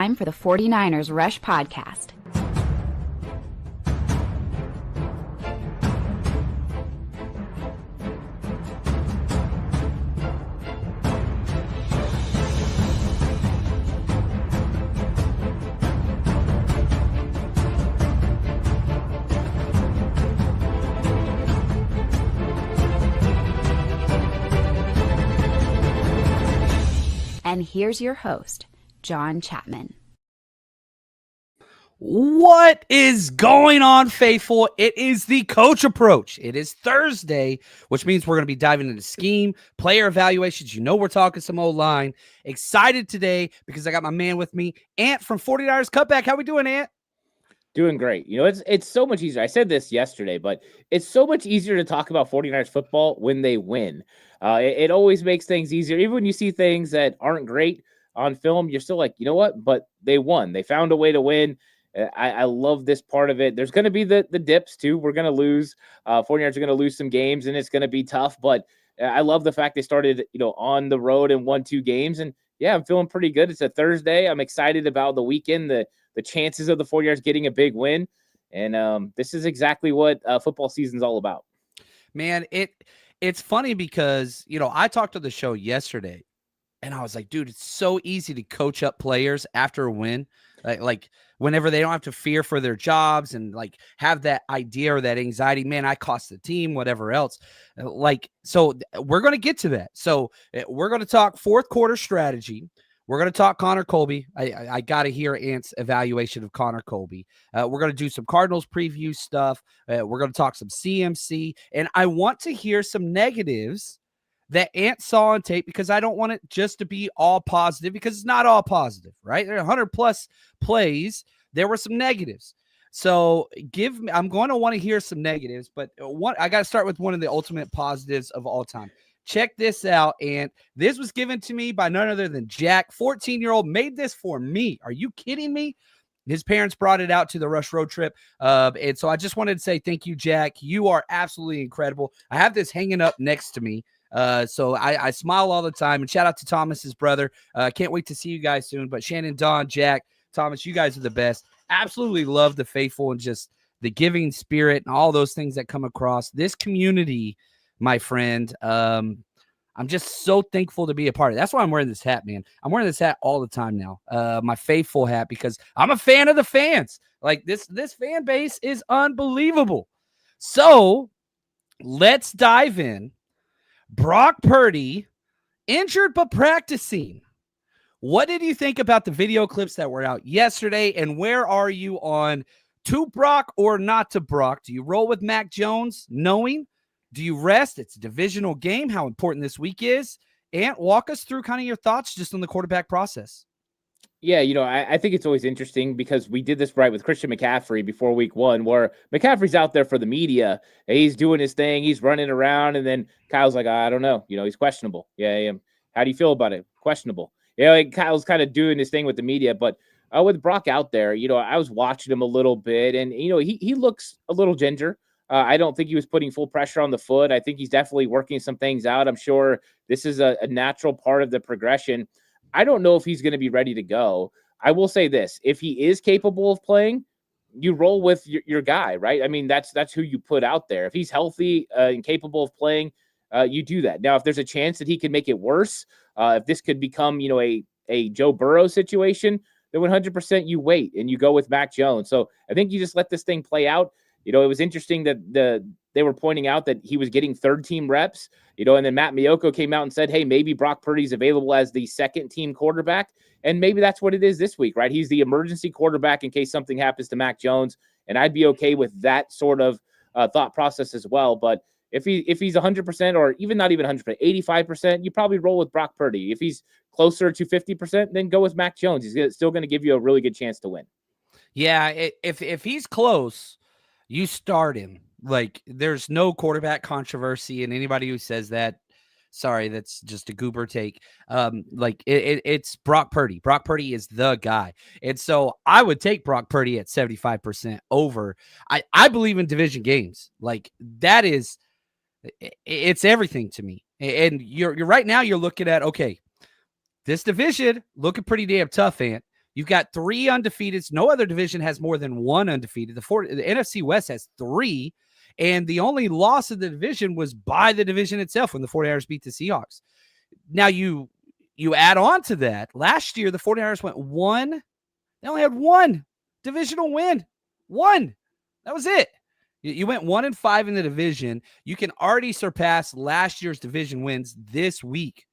Time for the 49ers Rush Podcast. And here's your host, John Chapman. What is going on, faithful? It is the coach approach. It is Thursday, which means we're going to be diving into scheme, player evaluations. You know we're talking some O-line. Excited today because I got my man with me, Ant from 49ers Cutback. How we doing, Ant? Doing great. You know, it's so much easier. I said this yesterday, but it's so much easier to talk about 49ers football when they win. It always makes things easier. Even when you see things that aren't great on film, you're still like, you know what? But they won. They found a way to win. I love this part of it. There's going to be the dips too. We're going to lose. 49ers are going to lose some games, and it's going to be tough. But I love the fact they started, on the road and won 2 games. And yeah, I'm feeling pretty good. It's a Thursday. I'm excited about the weekend, the chances of the 49ers getting a big win. And this is exactly what football season's all about. Man, it's funny because, I talked to the show yesterday, and I was like, dude, it's so easy to coach up players after a win. Like whenever they don't have to fear for their jobs and have that idea or that anxiety, man, I cost the team, whatever else. So we're going to get to that. So we're going to talk fourth quarter strategy. We're going to talk Connor Colby. I got to hear Ant's evaluation of Connor Colby. We're going to do some Cardinals preview stuff. We're going to talk some CMC. And I want to hear some negatives that Ant saw on tape, because I don't want it just to be all positive, because it's not all positive, right? There are 100+ plays. There were some negatives. So I'm going to want to hear some negatives, but I got to start with one of the ultimate positives of all time. Check this out, and this was given to me by none other than Jack, 14-year-old, made this for me. Are you kidding me? His parents brought it out to the Rush road trip, and so I just wanted to say thank you, Jack. You are absolutely incredible. I have this hanging up next to me. So I smile all the time, and shout out to Thomas, his brother. Can't wait to see you guys soon. But Shannon, Don, Jack, Thomas, you guys are the best. Absolutely love the faithful and just the giving spirit and all those things that come across this community, my friend. I'm just so thankful to be a part of it. That's why I'm wearing this hat, man. I'm wearing this hat all the time now. My faithful hat, because I'm a fan of the fans. Like this fan base is unbelievable. So let's dive in. Brock Purdy, injured but practicing. What did you think about the video clips that were out yesterday, and where are you on to Brock or not to Brock? Do you roll with Mac Jones knowing? Do you rest? It's a divisional game, how important this week is. And walk us through kind of your thoughts just on the quarterback process. Yeah, I think it's always interesting because we did this right with Christian McCaffrey before week 1, where McCaffrey's out there for the media. He's doing his thing. He's running around. And then Kyle's like, I don't know. He's questionable. Yeah. How do you feel about it? Questionable. Kyle's kind of doing his thing with the media. But with Brock out there, I was watching him a little bit. And, he looks a little ginger. I don't think he was putting full pressure on the foot. I think he's definitely working some things out. I'm sure this is a natural part of the progression. I don't know if he's going to be ready to go. I will say this. If he is capable of playing, you roll with your guy, right? I mean, that's who you put out there. If he's healthy and capable of playing, you do that. Now, if there's a chance that he could make it worse, if this could become, a Joe Burrow situation, then 100% you wait and you go with Mac Jones. So I think you just let this thing play out. It was interesting that they were pointing out that he was getting third-team reps, and then Matt Miyoko came out and said, hey, maybe Brock Purdy's available as the second-team quarterback, and maybe that's what it is this week, right? He's the emergency quarterback in case something happens to Mac Jones, and I'd be okay with that sort of thought process as well. But if he's 100% or even not even 100%, 85%, you probably roll with Brock Purdy. If he's closer to 50%, then go with Mac Jones. He's still going to give you a really good chance to win. Yeah, if he's close, you start him. There's no quarterback controversy, and anybody who says that, sorry, that's just a goober take. It's Brock Purdy. Brock Purdy is the guy. And so I would take Brock Purdy at 75% over. I believe in division games. It's everything to me. And you're right now you're looking at, okay, this division looking pretty damn tough, Ant. You've got 3 undefeateds. No other division has more than 1 undefeated. The NFC West has 3, and the only loss of the division was by the division itself when the 49ers beat the Seahawks. Now you add on to that. Last year, the 49ers went 1. They only had 1 divisional win. 1. That was it. You went 1-5 in the division. You can already surpass last year's division wins this week.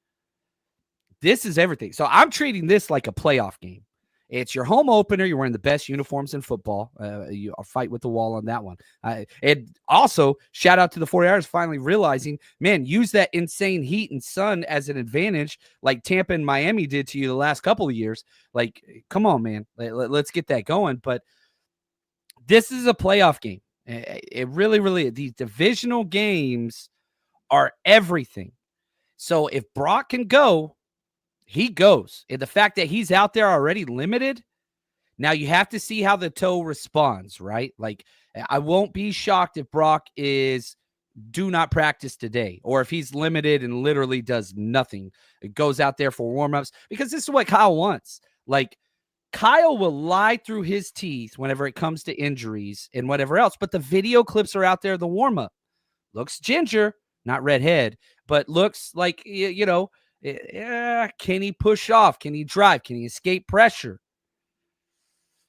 This is everything. So I'm treating this like a playoff game. It's your home opener. You're wearing the best uniforms in football. You fight with the wall on that one. And also, shout out to the 49ers finally realizing, man, use that insane heat and sun as an advantage like Tampa and Miami did to you the last couple of years. Like, come on, man. Let's get that going. But this is a playoff game. It really, these divisional games are everything. So if Brock can go, he goes. And the fact that he's out there already limited, now you have to see how the toe responds, right? Like, I won't be shocked if Brock is do not practice today, or if he's limited and literally does nothing. It goes out there for warmups, because this is what Kyle wants. Like, Kyle will lie through his teeth whenever it comes to injuries and whatever else, but the video clips are out there, the warm-up. Looks ginger, not redhead, but looks like, can he push off? Can he drive? Can he escape pressure?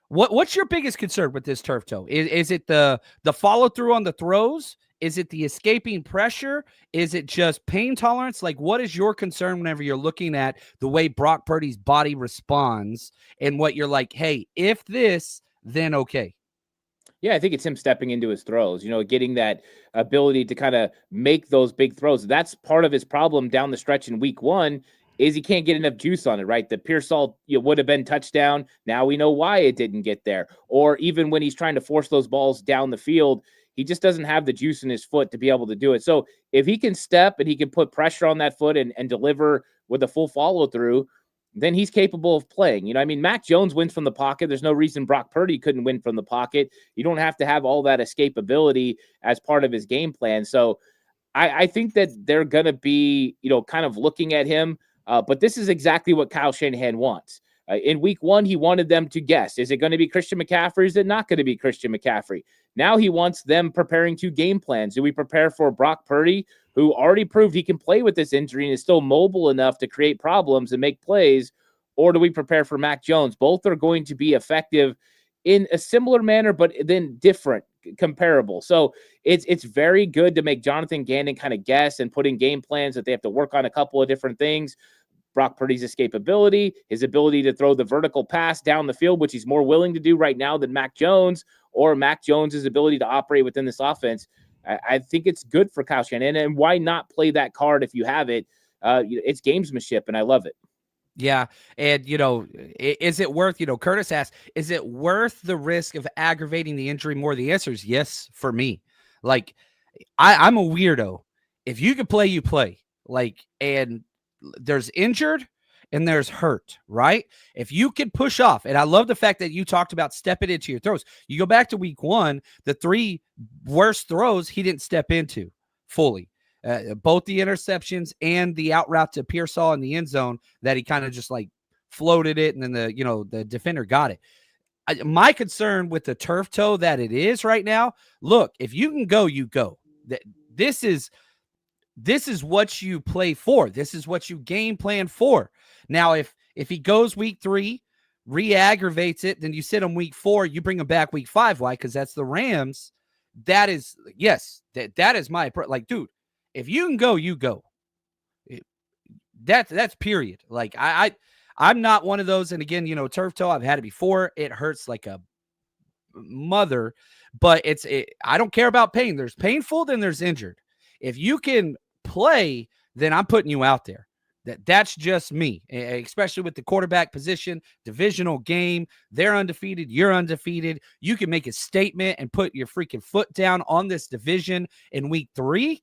What's your biggest concern with this turf toe? Is it the follow-through on the throws? Is it the escaping pressure? Is it just pain tolerance? Like, what is your concern whenever you're looking at the way Brock Purdy's body responds and what you're like, hey, if this, then okay? Yeah, I think it's him stepping into his throws, getting that ability to kind of make those big throws. That's part of his problem down the stretch in week 1 is he can't get enough juice on it, right? The Pearsall would have been touchdown. Now we know why it didn't get there. Or even when he's trying to force those balls down the field, he just doesn't have the juice in his foot to be able to do it. So if he can step and he can put pressure on that foot and deliver with a full follow through, then he's capable of playing. Mac Jones wins from the pocket. There's no reason Brock Purdy couldn't win from the pocket. You don't have to have all that escapability as part of his game plan. So I think that they're going to be, kind of looking at him. But this is exactly what Kyle Shanahan wants. In week 1, he wanted them to guess. Is it going to be Christian McCaffrey? Is it not going to be Christian McCaffrey? Now he wants them preparing to game plans. Do we prepare for Brock Purdy, who already proved he can play with this injury and is still mobile enough to create problems and make plays? Or do we prepare for Mac Jones? Both are going to be effective in a similar manner, but then different, comparable. So it's very good to make Jonathan Gannon kind of guess and put in game plans that they have to work on a couple of different things. Brock Purdy's escapability, his ability to throw the vertical pass down the field, which he's more willing to do right now than Mac Jones, or Mac Jones's ability to operate within this offense. I think it's good for Kyle Shanahan. And why not play that card if you have it? It's gamesmanship, and I love it. Yeah. And, is it worth, Curtis asked, is it worth the risk of aggravating the injury more? The answer is yes for me. Like, I'm a weirdo. If you can play, you play. Like, and there's injured and there's hurt, right? If you can push off, and I love the fact that you talked about stepping into your throws. You go back to week 1, the 3 worst throws he didn't step into fully. Both the interceptions and the out route to Pearsall in the end zone that he kind of just like floated it, and then the defender got it. My concern with the turf toe that it is right now, look, if you can go, you go. This is what you play for. This is what you game plan for. Now, if he goes week 3, re-aggravates it, then you sit him week 4, you bring him back week 5. Why? Because that's the Rams. That is, yes, that is my, like, dude, if you can go, you go. That's period. Like, I'm not one of those. And again, turf toe, I've had it before. It hurts like a mother, but I don't care about pain. There's painful, then there's injured. If you can play, then I'm putting you out there. That's just me, especially with the quarterback position, divisional game. They're undefeated. You're undefeated. You can make a statement and put your freaking foot down on this division in week 3.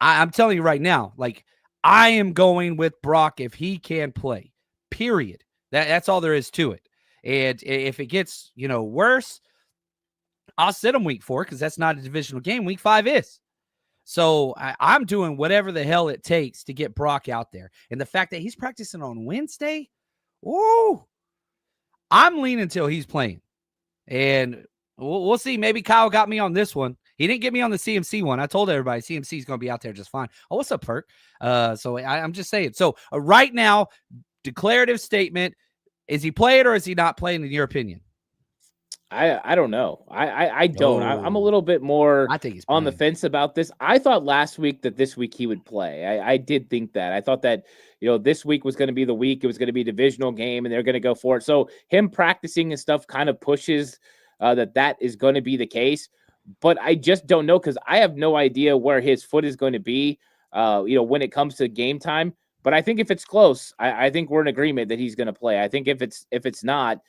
I'm telling you right now, like, I am going with Brock if he can play, period. That's all there is to it. And if it gets, worse, I'll sit him week 4 because that's not a divisional game. Week 5 is. So I'm doing whatever the hell it takes to get Brock out there. And the fact that he's practicing on Wednesday, ooh, I'm leaning until he's playing. And we'll see. Maybe Kyle got me on this one. He didn't get me on the CMC one. I told everybody CMC is going to be out there just fine. Oh, what's up, Perk? So I'm just saying. So right now, declarative statement, is he playing or is he not playing in your opinion? I don't know. I don't. I'm a little bit more I think he's on the fence about this. I thought last week that this week he would play. I did think that. I thought that, this week was going to be the week. It was going to be a divisional game and they're going to go for it. So him practicing and stuff kind of pushes that is going to be the case. But I just don't know because I have no idea where his foot is going to be, when it comes to game time. But I think if it's close, I think we're in agreement that he's going to play. I think if it's not,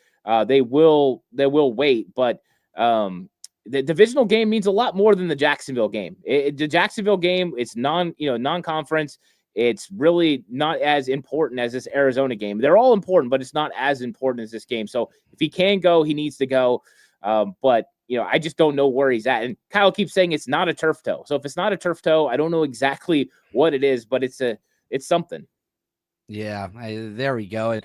they will wait. But the divisional game means a lot more than the Jacksonville game. The Jacksonville game, it's non-conference. It's really not as important as this Arizona game. They're all important, but it's not as important as this game. So if he can go, he needs to go. But I just don't know where he's at. And Kyle keeps saying it's not a turf toe. So if it's not a turf toe, I don't know exactly what it is, but it's something. Yeah, there we go. And,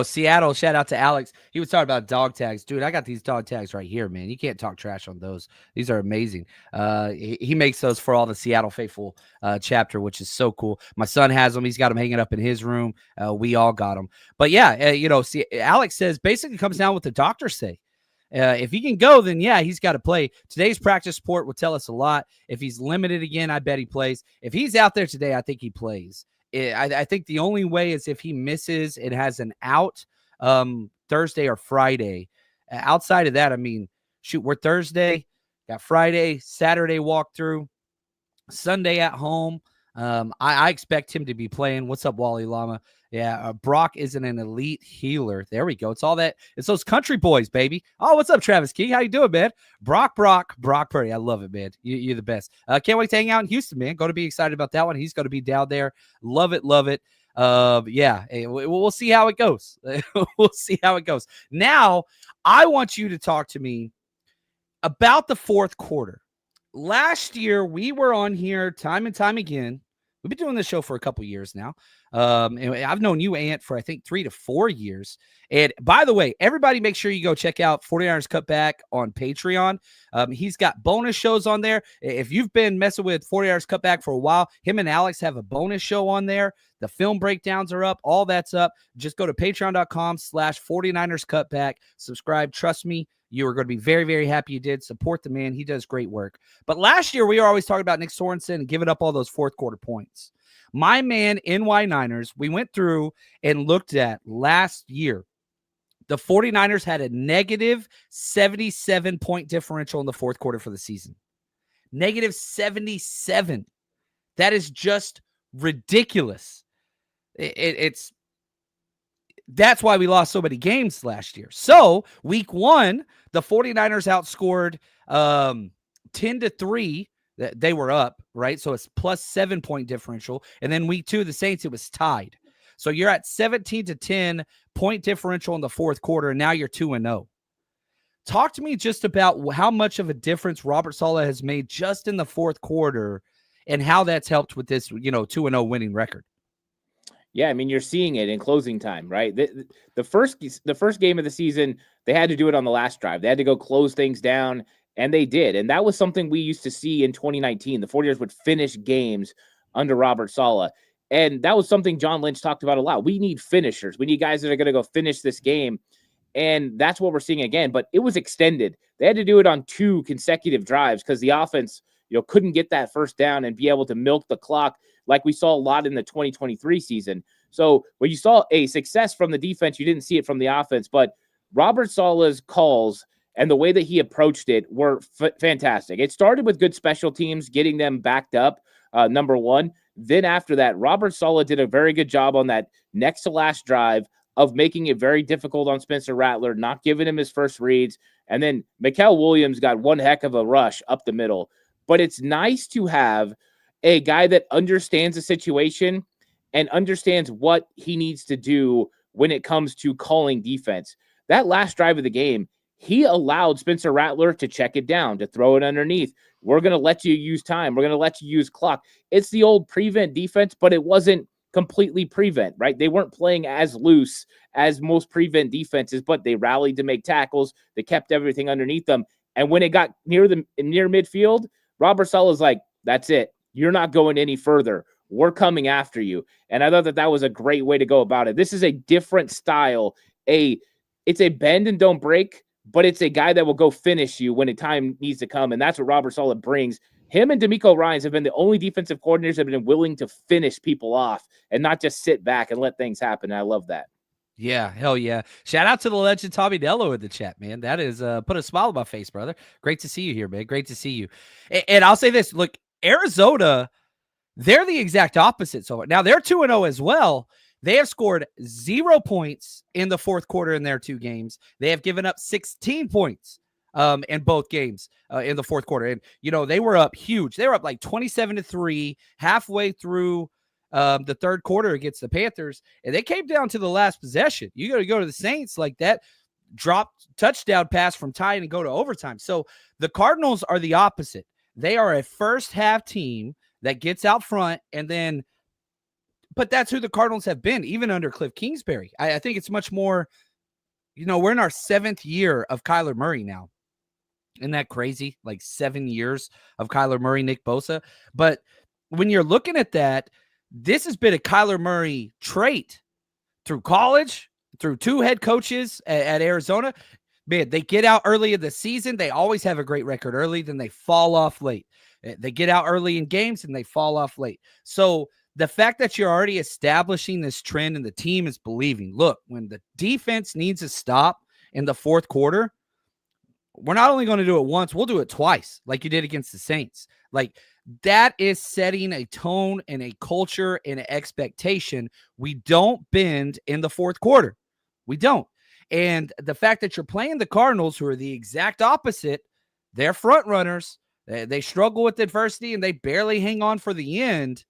Seattle, shout out to Alex. He was talking about dog tags. Dude, I got these dog tags right here, man. You can't talk trash on those. These are amazing. He makes those for all the Seattle Faithful chapter, which is so cool. My son has them. He's got them hanging up in his room. We all got them. But, yeah, see, Alex says basically comes down what the doctors say. If he can go, then, yeah, he's got to play. Today's practice report will tell us a lot. If he's limited again, I bet he plays. If he's out there today, I think he plays. I think the only way is if he misses and has an out Thursday or Friday. Outside of that, I mean, shoot, we're Thursday, got Friday, Saturday walkthrough, Sunday at home. I expect him to be playing. What's up, Wally Llama? Yeah, Brock isn't an elite healer. There we go. It's all that. It's those country boys, baby. Oh, what's up, Travis Key? How you doing, man? Brock Purdy. I love it, man. You're the best. Can't wait to hang out in Houston, man. Going to be excited about that one. He's going to be down there. Love it. Yeah, we'll see how it goes. We'll see how it goes. Now, I want you to talk to me about the fourth quarter. Last year, we were on here time and time again. We've been doing this show for a couple years now. And I've known you, Ant, for I think 3 to 4 years. And by the way, everybody make sure you go check out 49ers Cutback on Patreon. He's got bonus shows on there. If you've been messing with 49ers Cutback for a while, him and Alex have a bonus show on there. The film breakdowns are up. All that's up. Just go to patreon.com/49ers Cutback. Subscribe. Trust me, you are going to be very, very happy you did. Support the man. He does great work. But last year, we were always talking about Nick Sorensen and giving up all those fourth quarter points. My man, NY Niners, we went through and looked at last year. The 49ers had a negative 77-point differential in the fourth quarter for the season. Negative 77. That is just ridiculous. That's why we lost so many games last year. So week 1, the 49ers outscored 10-3. They were up, right? So it's plus 7-point differential. And then week 2, the Saints, it was tied. So you're at 17-10 point differential in the fourth quarter, and now you're 2-0. Talk to me just about how much of a difference Robert Saleh has made just in the fourth quarter and how that's helped with this, 2-0 winning record. Yeah, I mean, you're seeing it in closing time, right? The first game of the season, they had to do it on the last drive. They had to go close things down, and they did. And that was something we used to see in 2019. The 49ers would finish games under Robert Saleh. And that was something John Lynch talked about a lot. We need finishers. We need guys that are going to go finish this game. And that's what we're seeing again. But it was extended. They had to do it on 2 consecutive drives because the offense, couldn't get that first down and be able to milk the clock like we saw a lot in the 2023 season. So when you saw a success from the defense, you didn't see it from the offense. But Robert Saleh's calls and the way that he approached it were fantastic. It started with good special teams, getting them backed up, number one. Then after that, Robert Saleh did a very good job on that next to last drive of making it very difficult on Spencer Rattler, not giving him his first reads. And then Mikael Williams got one heck of a rush up the middle. But it's nice to have a guy that understands the situation and understands what he needs to do when it comes to calling defense. That last drive of the game, he allowed Spencer Rattler to check it down, to throw it underneath. We're going to let you use time. We're going to let you use clock. It's the old prevent defense, but it wasn't completely prevent, right? They weren't playing as loose as most prevent defenses, but they rallied to make tackles. They kept everything underneath them. And when it got near midfield, Robert Saleh's like, that's it. You're not going any further. We're coming after you. And I thought that was a great way to go about it. This is a different style. It's a bend and don't break, but it's a guy that will go finish you when the time needs to come. And that's what Robert Saleh brings. Him and DeMeco Ryans have been the only defensive coordinators that have been willing to finish people off and not just sit back and let things happen. And I love that. Yeah, hell yeah. Shout out to the legend Tommy Dello in the chat, man. That is put a smile on my face, brother. Great to see you here, man. Great to see you. And I'll say this, look, Arizona, they're the exact opposite. So now they're 2-0 as well. They have scored 0 points in the fourth quarter in their 2 games. They have given up 16 points in both games in the fourth quarter. And, you know, they were up huge. They were up like 27-3 halfway through the third quarter against the Panthers, and they came down to the last possession. You got to go to the Saints like that, drop touchdown pass from tying and go to overtime. So the Cardinals are the opposite. They are a first half team that gets out front, and then, but that's who the Cardinals have been, even under Cliff Kingsbury. I think it's much more, you know, we're in our 7th year of Kyler Murray now. Isn't that crazy? Like 7 years of Kyler Murray, Nick Bosa. But when you're looking at that, this has been a Kyler Murray trait through college, through 2 head coaches at Arizona. Man, they get out early in the season. They always have a great record early, then they fall off late. They get out early in games and they fall off late. So the fact that you're already establishing this trend and the team is believing, look, when the defense needs a stop in the fourth quarter, we're not only going to do it once, we'll do it twice, like you did against the Saints. Like, that is setting a tone and a culture and an expectation. We don't bend in the fourth quarter. We don't. And the fact that you're playing the Cardinals, who are the exact opposite, they're front runners. They struggle with adversity and they barely hang on for the end.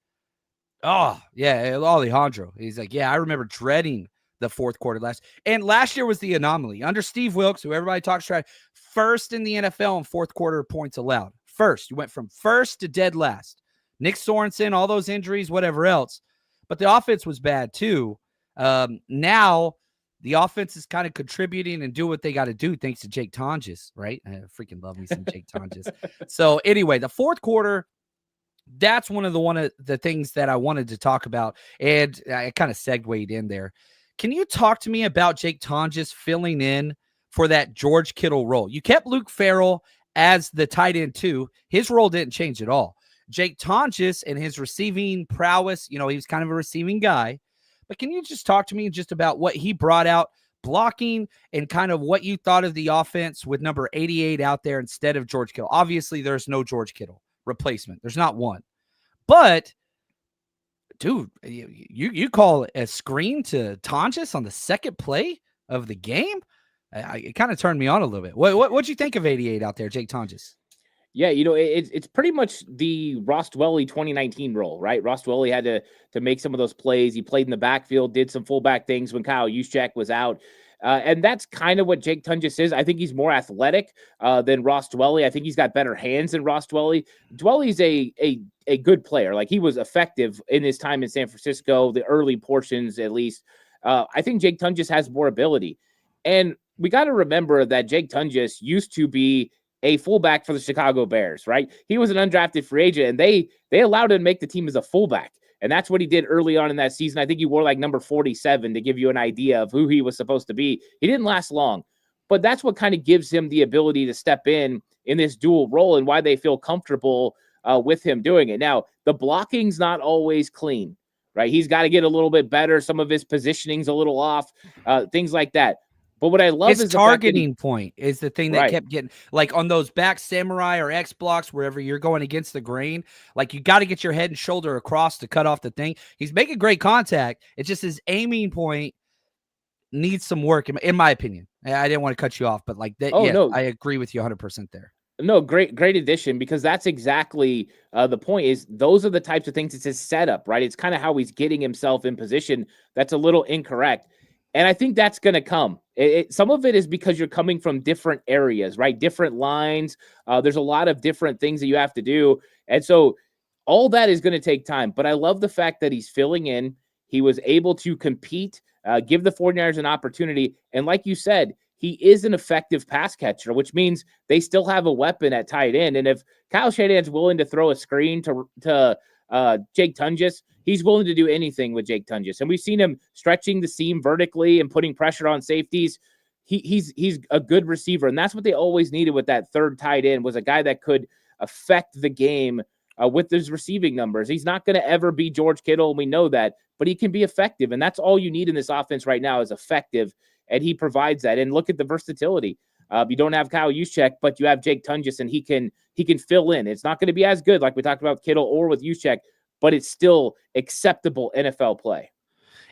Oh, yeah, Alejandro. He's like, yeah, I remember dreading the fourth quarter last year was the anomaly. Under Steve Wilkes, who everybody talks about, first in the NFL in fourth quarter points allowed. First. You went from first to dead last. Nick Sorensen, all those injuries, whatever else. But the offense was bad too. Now the offense is kind of contributing and do what they got to do thanks to Jake Tonjes, right? I freaking love me some Jake Tonjes. So anyway, the fourth quarter, that's one of the things that I wanted to talk about. And I kind of segued in there. Can you talk to me about Jake Tonjes filling in for that George Kittle role? You kept Luke Farrell as the tight end too. His role didn't change at all. Jake Tonjes and his receiving prowess, you know, he was kind of a receiving guy. But can you just talk to me just about what he brought out blocking and kind of what you thought of the offense with number 88 out there instead of George Kittle? Obviously, there's no George Kittle replacement. There's not one. But, dude, you call a screen to Tonjes on the second play of the game? It kind of turned me on a little bit. What'd you think of 88 out there, Jake Tonjes? Yeah, you know, it's pretty much the Ross Dwelley 2019 role, right? Ross Dwelley had to make some of those plays. He played in the backfield, did some fullback things when Kyle Juszczyk was out. And that's kind of what Jake Tonjes is. I think he's more athletic than Ross Dwelley. I think he's got better hands than Ross Dwelley. Dwelley's a good player. Like, he was effective in his time in San Francisco, the early portions at least. I think Jake Tonjes has more ability. And we got to remember that Jake Tonjes used to be a fullback for the Chicago Bears, right? He was an undrafted free agent, and they allowed him to make the team as a fullback. And that's what he did early on in that season. I think he wore like number 47 to give you an idea of who he was supposed to be. He didn't last long, but that's what kind of gives him the ability to step in this dual role and why they feel comfortable with him doing it. Now, the blocking's not always clean, right? He's got to get a little bit better. Some of his positioning's a little off, things like that. But what I love is his targeting point is the thing that kept getting, like, on those back samurai or X blocks, wherever you're going against the grain, like, you got to get your head and shoulder across to cut off the thing. He's making great contact. It's just his aiming point needs some work, in my opinion. I didn't want to cut you off, but like that. No. I agree with you 100% there. No, great addition, because that's exactly the point. Is those are the types of things. It's his setup, right? It's kind of how he's getting himself in position. That's a little incorrect. And I think that's going to come. Some of it is because you're coming from different areas, right? Different lines. There's a lot of different things that you have to do. And so all that is going to take time. But I love the fact that he's filling in. He was able to compete, give the 49ers an opportunity. And like you said, he is an effective pass catcher, which means they still have a weapon at tight end. And if Kyle Shanahan's willing to throw a screen to Jake Tunges, he's willing to do anything with Jake Tunges. And we've seen him stretching the seam vertically and putting pressure on safeties. He's a good receiver. And that's what they always needed with that third tight end, was a guy that could affect the game with his receiving numbers. He's not going to ever be George Kittle, and we know that, but he can be effective. And that's all you need in this offense right now, is effective. And he provides that. And look at the versatility. You don't have Kyle Juszczyk, but you have Jake Tunges, and he can fill in. It's not going to be as good like we talked about with Kittle or with Juszczyk, but it's still acceptable NFL play.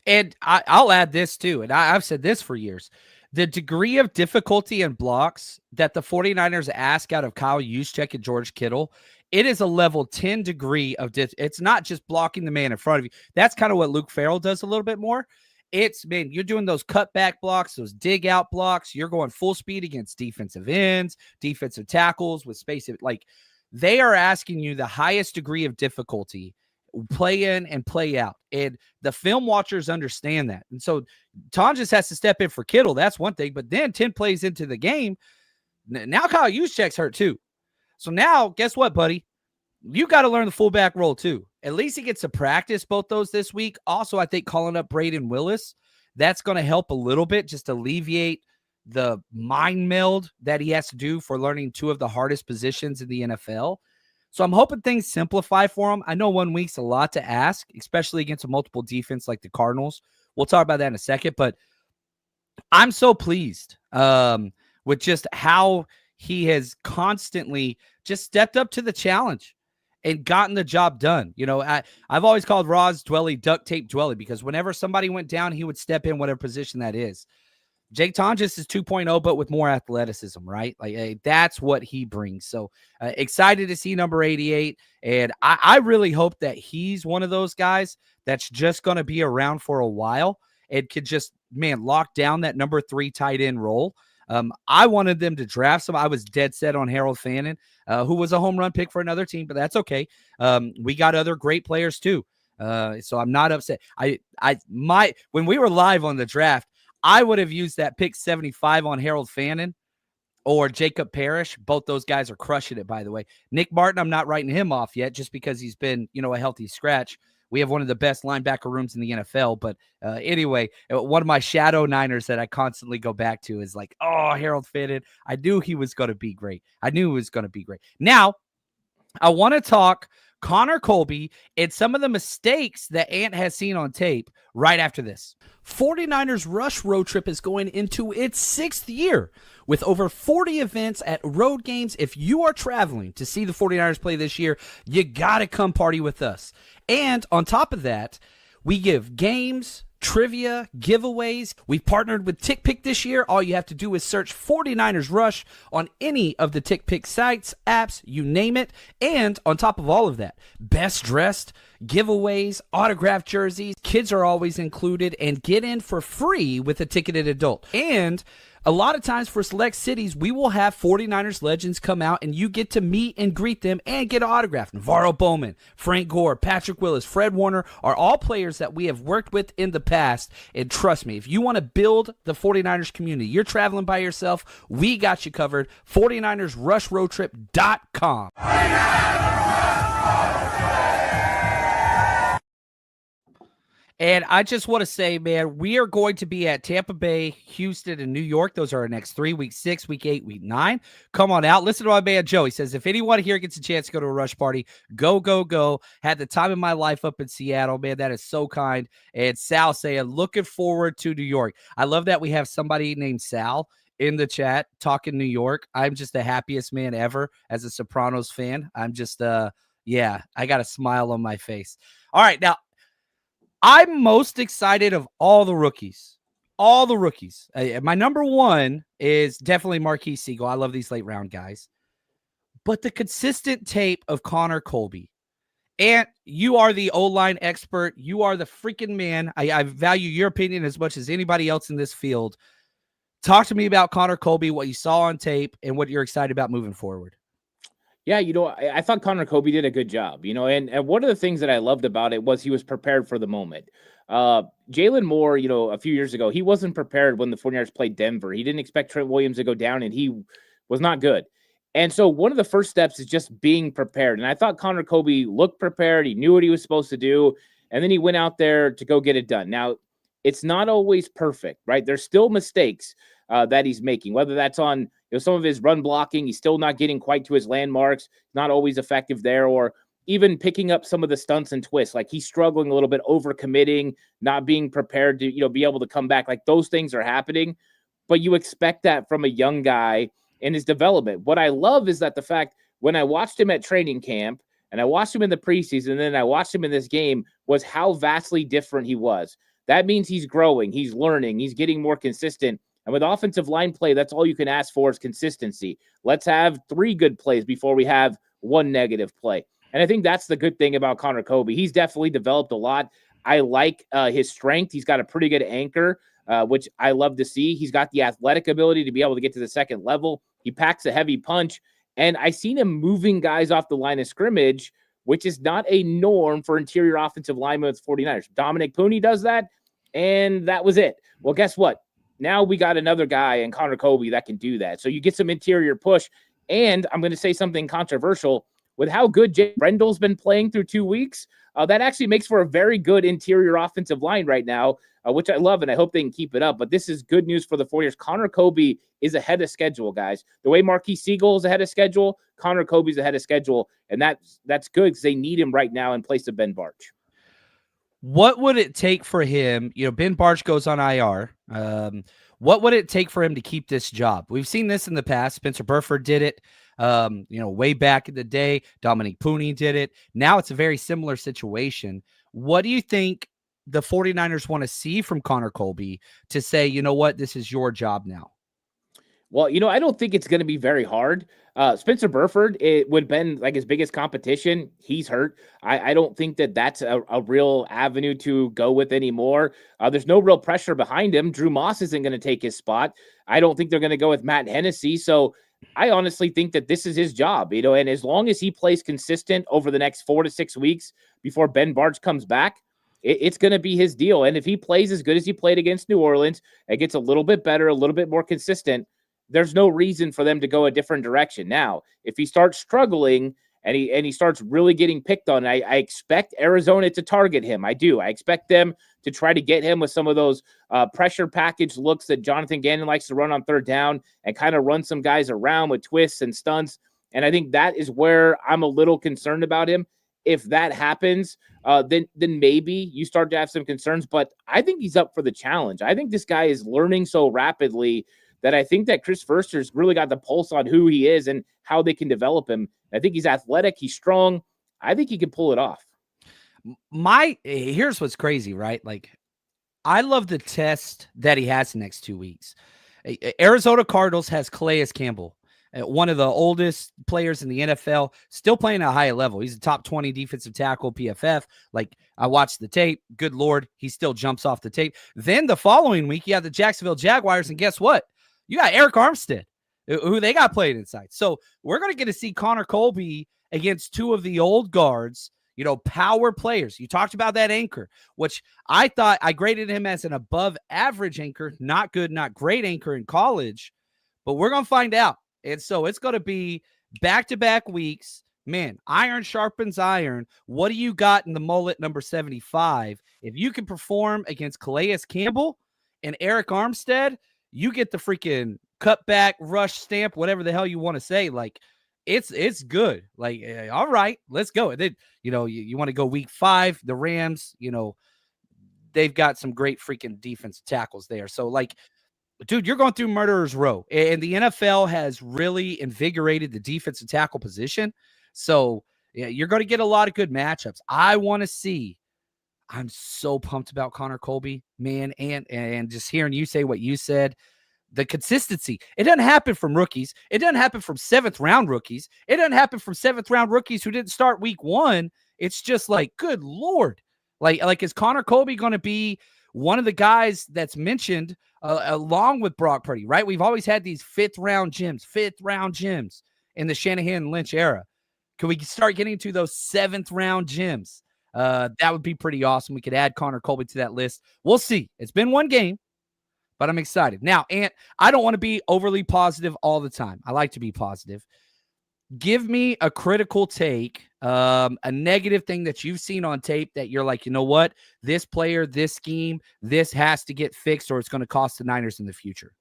And I'll add this too, and I've said this for years. The degree of difficulty in blocks that the 49ers ask out of Kyle Juszczyk and George Kittle, it is a level 10 degree of it's not just blocking the man in front of you. That's kind of what Luke Farrell does a little bit more. It's, man, you're doing those cutback blocks, those dig out blocks. You're going full speed against defensive ends, defensive tackles with space. Like, they are asking you the highest degree of difficulty, play in and play out. And the film watchers understand that. And so Tom just has to step in for Kittle. That's one thing. But then 10 plays into the game, now Kyle Juszczyk's hurt too. So now, guess what, buddy? You got to learn the fullback role too. At least he gets to practice both those this week. Also, I think calling up Braden Willis, that's going to help a little bit, just alleviate the mind meld that he has to do for learning two of the hardest positions in the NFL. So I'm hoping things simplify for him. I know 1 week's a lot to ask, especially against a multiple defense like the Cardinals. We'll talk about that in a second, but I'm so pleased with just how he has constantly just stepped up to the challenge and gotten the job done. You know, I've always called Roz Dwelley duct tape Dwelley, because whenever somebody went down, he would step in whatever position that is. Jake Tunges is 2.0, but with more athleticism, right? Like, that's what he brings. So excited to see number 88. And I really hope that he's one of those guys that's just going to be around for a while and could just, man, lock down that number 3 tight end role. I wanted them to draft some. I was dead set on Harold Fannin, who was a home run pick for another team, but that's okay. We got other great players too. So I'm not upset. When we were live on the draft, I would have used that pick 75 on Harold Fannin or Jacob Parrish. Both those guys are crushing it, by the way. Nick Martin, I'm not writing him off yet just because he's been, a healthy scratch. We have one of the best linebacker rooms in the NFL. But anyway, one of my shadow Niners that I constantly go back to is like, oh, Harold Fannin. I knew he was going to be great. Now, I want to talk Connor Colby and some of the mistakes that Ant has seen on tape right after this. 49ers Rush Road Trip is going into its 6th year with over 40 events at road games. If you are traveling to see the 49ers play this year, you got to come party with us. And on top of that, we give games, trivia, giveaways. We've partnered with TickPick this year. All you have to do is search 49ers Rush on any of the TickPick sites, apps, you name it. And on top of all of that, best dressed, giveaways, autographed jerseys, kids are always included, and get in for free with a ticketed adult. And a lot of times for select cities, we will have 49ers legends come out and you get to meet and greet them and get autographed. Navarro Bowman, Frank Gore, Patrick Willis, Fred Warner are all players that we have worked with in the past. And trust me, if you want to build the 49ers community, you're traveling by yourself, we got you covered. 49ersRushRoadTrip.com. And I just want to say, man, we are going to be at Tampa Bay, Houston, and New York. Those are our next 3, week 6, week 8, week 9. Come on out. Listen to my man, Joe. He says, if anyone here gets a chance to go to a Rush party, go, go, go. Had the time of my life up in Seattle, man. That is so kind. And Sal saying, looking forward to New York. I love that we have somebody named Sal in the chat talking New York. I'm just the happiest man ever as a Sopranos fan. I'm just, I got a smile on my face. All right, now, I'm most excited of all the rookies. My number one is definitely Marquise Siegel. I love these late round guys. But the consistent tape of Connor Colby. And you are the O-line expert. You are the freaking man. I value your opinion as much as anybody else in this field. Talk to me about Connor Colby, what you saw on tape, and what you're excited about moving forward. Yeah, I thought Connor Colby did a good job, and one of the things that I loved about it was he was prepared for the moment. Jalen Moore, a few years ago, he wasn't prepared when the 49ers played Denver. He didn't expect Trent Williams to go down, and he was not good. And so one of the first steps is just being prepared. And I thought Connor Colby looked prepared. He knew what he was supposed to do. And then he went out there to go get it done. Now, it's not always perfect, right? There's still mistakes that he's making, whether that's on some of his run blocking. He's still not getting quite to his landmarks, not always effective there, or even picking up some of the stunts and twists. Like he's struggling a little bit, overcommitting, not being prepared to, be able to come back. Like those things are happening, but you expect that from a young guy in his development. What I love is that the fact when I watched him at training camp and I watched him in the preseason, and then I watched him in this game, was how vastly different he was. That means he's growing, he's learning, he's getting more consistent. And with offensive line play, that's all you can ask for is consistency. Let's have 3 good plays before we have 1 negative play. And I think that's the good thing about Connor Colby. He's definitely developed a lot. I like his strength. He's got a pretty good anchor, which I love to see. He's got the athletic ability to be able to get to the second level. He packs a heavy punch. And I seen him moving guys off the line of scrimmage, which is not a norm for interior offensive linemen with 49ers. Dominic Purdy does that, and that was it. Well, guess what? Now we got another guy in Connor Colby that can do that. So you get some interior push. And I'm going to say something controversial. With how good Jay Rendell's been playing through 2 weeks, that actually makes for a very good interior offensive line right now, which I love, and I hope they can keep it up. But this is good news for the 49ers. Connor Colby is ahead of schedule, guys. The way Marquise Siegel is ahead of schedule, Connor Colby's ahead of schedule, and that's good because they need him right now in place of Ben Barch. What would it take for him? Ben Barch goes on IR. What would it take for him to keep this job? We've seen this in the past. Spencer Burford did it. Way back in the day, Dominic Purdy did it. Now it's a very similar situation. What do you think the 49ers want to see from Connor Colby to say, you know what, this is your job now? Well, I don't think it's going to be very hard. Spencer Burford, it would have been like his biggest competition. He's hurt. I don't think that's a real avenue to go with anymore. There's no real pressure behind him. Drew Moss isn't going to take his spot. I don't think they're going to go with Matt Hennessy. So I honestly think that this is his job, and as long as he plays consistent over the next 4 to 6 weeks before Ben Barch comes back, it's going to be his deal. And if he plays as good as he played against New Orleans, it gets a little bit better, a little bit more consistent, there's no reason for them to go a different direction. Now, if he starts struggling and he starts really getting picked on, I expect Arizona to target him. I do. I expect them to try to get him with some of those pressure package looks that Jonathan Gannon likes to run on third down and kind of run some guys around with twists and stunts. And I think that is where I'm a little concerned about him. If that happens, then maybe you start to have some concerns. But I think he's up for the challenge. I think this guy is learning so rapidly that I think that Chris Foerster's really got the pulse on who he is and how they can develop him. I think he's athletic. He's strong. I think he can pull it off. Here's what's crazy, right? Like, I love the test that he has the next 2 weeks. Arizona Cardinals has Calais Campbell, one of the oldest players in the NFL, still playing at a high level. He's a top 20 defensive tackle, PFF. Like, I watched the tape. Good Lord, he still jumps off the tape. Then the following week, you have the Jacksonville Jaguars, and guess what? You got Eric Armstead, who they got playing inside. So we're going to get to see Connor Colby against 2 of the old guards, power players. You talked about that anchor, which I thought I graded him as an above average anchor, not good, not great anchor in college, but we're going to find out. And so it's going to be back-to-back weeks. Man, iron sharpens iron. What do you got in the mullet number 75? If you can perform against Calais Campbell and Eric Armstead, you get the freaking cutback, rush stamp, whatever the hell you want to say. Like, it's good. Like, all right, let's go. And then, you want to go week 5, the Rams, they've got some great freaking defensive tackles there. So, like, dude, you're going through murderer's row. And the NFL has really invigorated the defensive tackle position. So, yeah, you're going to get a lot of good matchups. I want to see. I'm so pumped about Connor Colby, man, and just hearing you say what you said, the consistency. It doesn't happen from rookies. It doesn't happen from 7th-round rookies. It doesn't happen from 7th-round rookies who didn't start week 1. It's just like, good Lord. Like is Connor Colby going to be one of the guys that's mentioned along with Brock Purdy, right? We've always had these 5th-round gems in the Shanahan and Lynch era. Can we start getting to those 7th round gems? That would be pretty awesome. We could add Connor Colby to that list. We'll see. It's been one game, but I'm excited. Now, Ant, I don't want to be overly positive all the time. I like to be positive. Give me a critical take, a negative thing that you've seen on tape that you're like, you know what? This player, this scheme, this has to get fixed or it's going to cost the Niners in the future.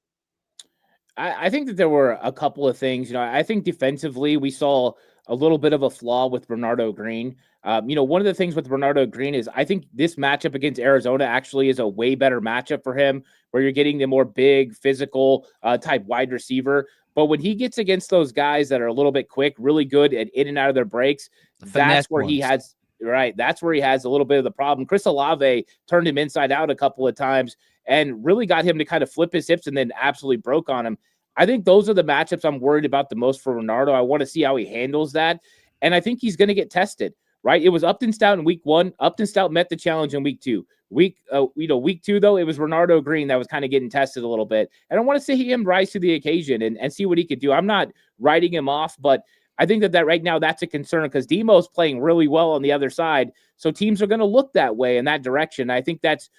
I think that there were a couple of things. I think defensively we saw a little bit of a flaw with Bernardo Green. One of the things with Bernardo Green is I think this matchup against Arizona actually is a way better matchup for him, where you're getting the more big, physical type wide receiver. But when he gets against those guys that are a little bit quick, really good at in and out of their breaks, that's where he has that's where he has a little bit of the problem. Chris Olave turned him inside out a couple of times and really got him to kind of flip his hips and then absolutely broke on him. I think those are the matchups I'm worried about the most for Bernardo. I want to see how he handles that. And I think he's going to get tested, right? It was Upton Stout in week 1. Upton Stout met the challenge in week 2. Week 2, though, it was Bernardo Green that was kind of getting tested a little bit. And I want to see him rise to the occasion and see what he could do. I'm not writing him off, but I think that right now that's a concern because Demo's playing really well on the other side. So teams are going to look that way in that direction. I think that's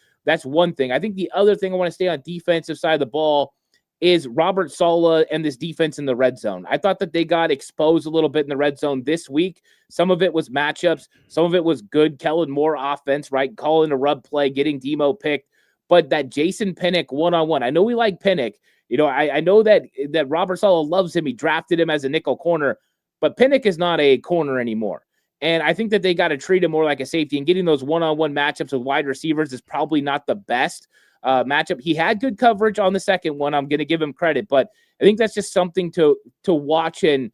one thing. I think the other thing I want to stay on defensive side of the ball is Robert Saleh and this defense in the red zone. I thought that they got exposed a little bit in the red zone this week. Some of it was matchups. Some of it was good Kellen Moore offense, right? Calling a rub play, getting Demo picked. But that Jason Pinnock one-on-one, I know we like Pinnock. I know that Robert Saleh loves him. He drafted him as a nickel corner. But Pinnock is not a corner anymore. And I think that they got to treat him more like a safety. And getting those one-on-one matchups with wide receivers is probably not the best matchup. He had good coverage on the second one. I'm going to give him credit, but I think that's just something to watch and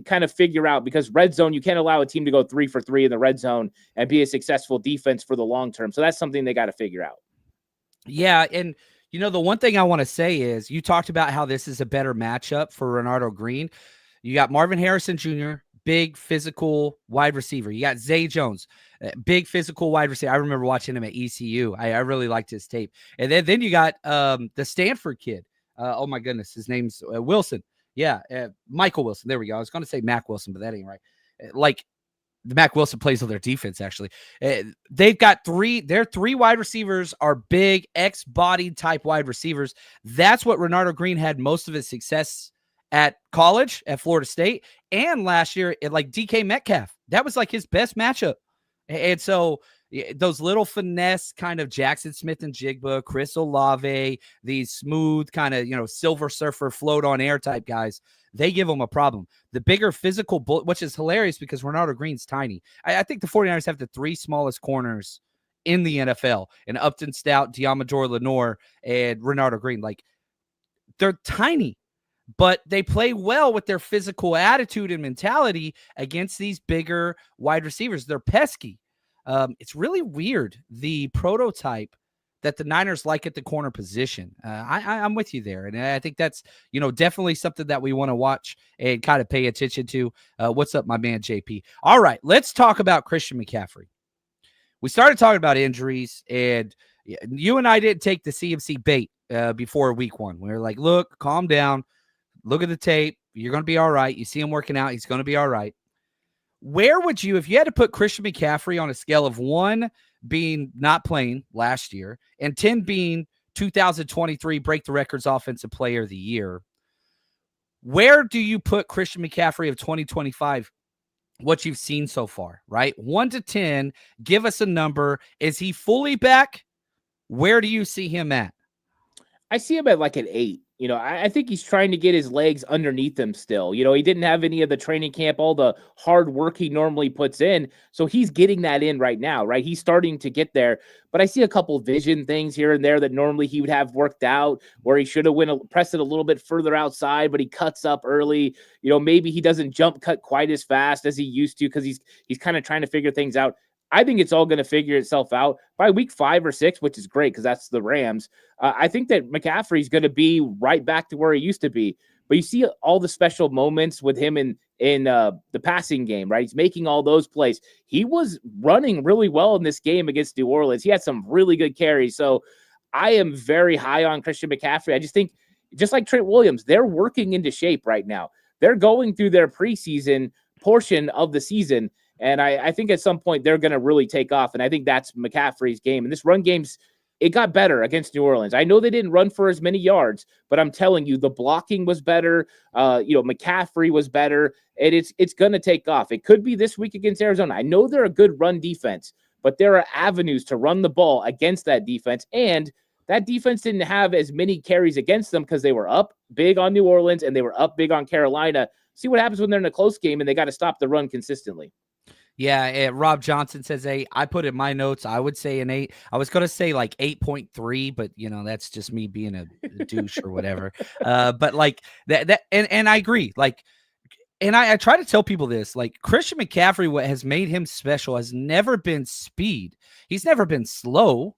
kind of figure out, because red zone, you can't allow a team to go 3 for 3 in the red zone and be a successful defense for the long term. So that's something they got to figure out. Yeah. And the one thing I want to say is you talked about how this is a better matchup for Bernardo Green. You got Marvin Harrison Jr., big physical wide receiver. You got Zay Jones, big physical wide receiver. I remember watching him at ECU. I really liked his tape. And then you got the Stanford kid. Oh my goodness, his name's Wilson. Yeah, Michael Wilson. There we go. I was going to say Mac Wilson, but that ain't right. Like the Mac Wilson plays on their defense. Actually, they've got their 3 wide receivers are big X-bodied type wide receivers. That's what Bernardo Green had most of his success at college at Florida State, and last year at like DK Metcalf. That was like his best matchup. And so those little finesse kind of Jackson Smith and Jigba, Chris Olave, these smooth kind of, Silver Surfer float on air type guys, they give them a problem. The bigger physical bullet, which is hilarious because Bernardo Green's tiny. I think the 49ers have the 3 smallest corners in the NFL, and Upton Stout, Diamador Lenore, and Bernardo Green. Like, they're tiny, but they play well with their physical attitude and mentality against these bigger wide receivers. They're pesky. It's really weird, the prototype that the Niners like at the corner position. I'm with you there. And I think that's, definitely something that we want to watch and kind of pay attention to. What's up, my man, JP? All right, let's talk about Christian McCaffrey. We started talking about injuries, and you and I didn't take the CMC bait before week 1. We were like, look, calm down. Look at the tape. You're going to be all right. You see him working out. He's going to be all right. Where would you, if you had to put Christian McCaffrey on a scale of 1 being not playing last year and 10 being 2023 Break the Records Offensive Player of the Year, where do you put Christian McCaffrey of 2025, what you've seen so far, right? 1 to 10, give us a number. Is he fully back? Where do you see him at? I see him at like an 8. I think he's trying to get his legs underneath him still. He didn't have any of the training camp, all the hard work he normally puts in. So he's getting that in right now, right? He's starting to get there. But I see a couple vision things here and there that normally he would have worked out, where he should have pressed it a little bit further outside, but he cuts up early. Maybe he doesn't jump cut quite as fast as he used to because he's kind of trying to figure things out. I think it's all going to figure itself out by week 5 or 6, which is great because that's the Rams. I think that McCaffrey's going to be right back to where he used to be. But you see all the special moments with him in the passing game, right? He's making all those plays. He was running really well in this game against New Orleans. He had some really good carries. So I am very high on Christian McCaffrey. I just think, just like Trent Williams, they're working into shape right now. They're going through their preseason, portion of the season. And I think at some point they're going to really take off. And I think that's McCaffrey's game. And this run game's, it got better against New Orleans. I know they didn't run for as many yards, but I'm telling you, the blocking was better. McCaffrey was better, and it's going to take off. It could be this week against Arizona. I know they're a good run defense, but there are avenues to run the ball against that defense, and that defense didn't have as many carries against them because they were up big on New Orleans and they were up big on Carolina. See what happens when they're in a close game and they got to stop the run consistently. Yeah, Rob Johnson says 8. I put in my notes, I would say an 8. I was going to say like 8.3, but that's just me being a douche or whatever. But like that, and I agree. Like, and I try to tell people this, like Christian McCaffrey, what has made him special has never been speed. He's never been slow,